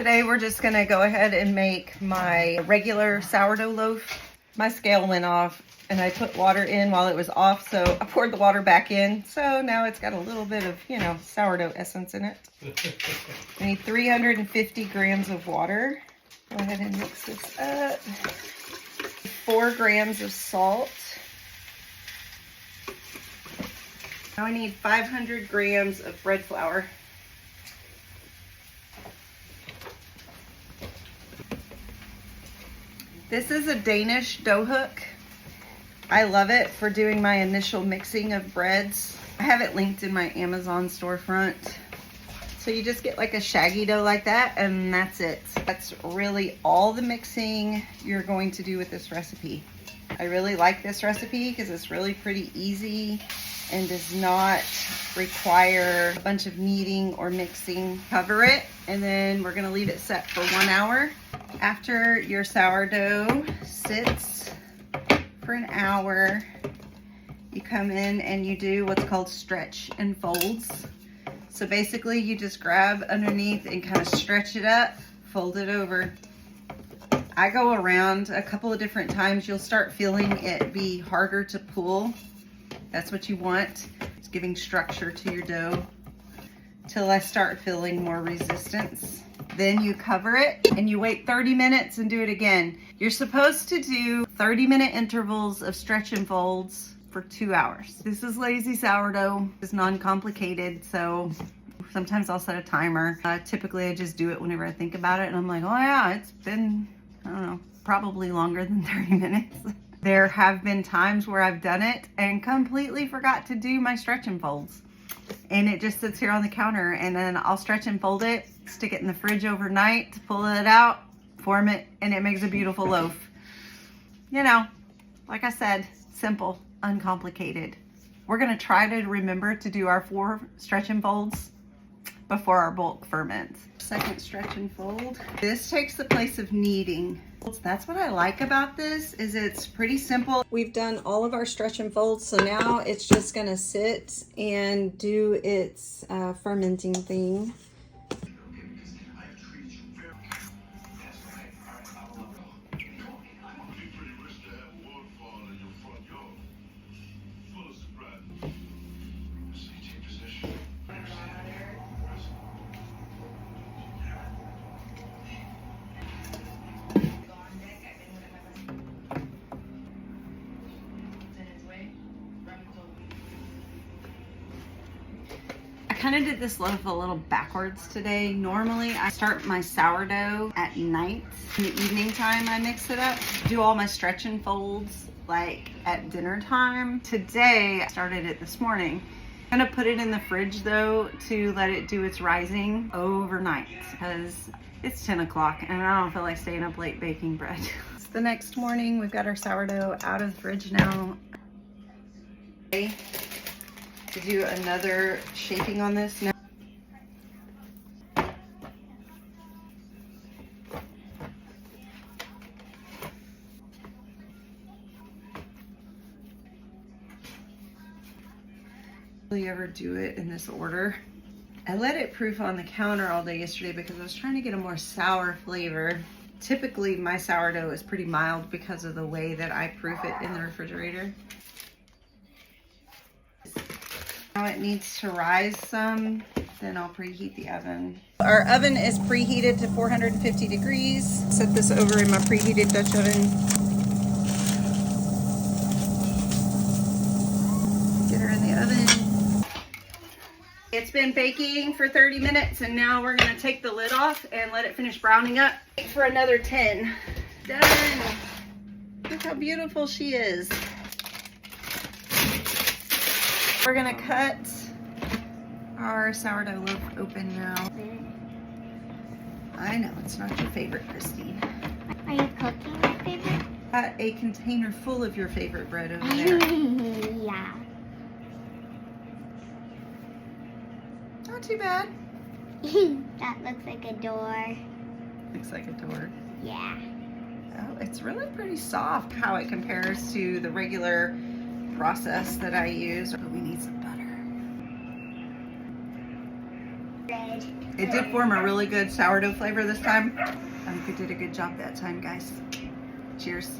Today we're just gonna go ahead and make my regular sourdough loaf. My scale went off and I put water in while it was off, so I poured the water back in. So now it's got a little bit of, you know, sourdough essence in it. I need 350 grams of water. Go ahead and mix this up. 4 grams of salt. Now I need 500 grams of bread flour. This is a Danish dough hook. I love it for doing my initial mixing of breads. I have it linked in my Amazon storefront. So you just get like a shaggy dough like that, and that's it. That's really all the mixing you're going to do with this recipe. I really like this recipe because it's really pretty easy and does not require a bunch of kneading or mixing. Cover it, and then we're gonna leave it set for 1 hour. After your sourdough sits for an hour, you come in and you do what's called stretch and folds. So basically you just grab underneath and kind of stretch it up, fold it over. I go around a couple of different times. You'll start feeling it be harder to pull. That's what you want. It's giving structure to your dough till I start feeling more resistance. Then you cover it and you wait 30 minutes and do it again. You're supposed to do 30-minute intervals of stretch and folds for 2 hours. This is lazy sourdough. It's non-complicated, so sometimes I'll set a timer. Typically I just do it whenever I think about it, and I'm like, oh yeah, it's been, I don't know, probably longer than 30 minutes. There have been times where I've done it and completely forgot to do my stretch and folds. And it just sits here on the counter, and then I'll stretch and fold it, stick it in the fridge overnight, pull it out, form it, and it makes a beautiful loaf. You know, like I said, simple, uncomplicated. We're gonna try to remember to do our 4 stretch and folds before our bulk ferments. Second stretch and fold. This takes the place of kneading. That's what I like about this, is it's pretty simple. We've done all of our stretch and folds, so now it's just gonna sit and do its fermenting thing. I kind of did this loaf a little backwards today. Normally I start my sourdough at night. In the evening time I mix it up. Do all my stretch and folds like at dinner time. Today I started it this morning. I'm gonna put it in the fridge though to let it do its rising overnight, because it's 10 o'clock and I don't feel like staying up late baking bread. It's the next morning. We've got our sourdough out of the fridge now. To do another shaping on this now. Really ever do it in this order. I let it proof on the counter all day yesterday because I was trying to get a more sour flavor. Typically my sourdough is pretty mild because of the way that I proof it in the refrigerator. Now it needs to rise some, then I'll preheat the oven. Our oven is preheated to 450 degrees. Set this over in my preheated Dutch oven. Get her in the oven. It's been baking for 30 minutes and now we're gonna take the lid off and let it finish browning up. Wait for another 10. Done. Look how beautiful she is. We're gonna cut our sourdough loaf open now. I know, it's not your favorite, Christine. Are you cooking my favorite? Got a container full of your favorite bread over there. Yeah. Not too bad. That looks like a door. Looks like a door. Yeah. Oh, it's really pretty soft how it compares to the regular process that I use. But we need some butter. Red. It did form a really good sourdough flavor this time. I think we did a good job that time, guys. Cheers.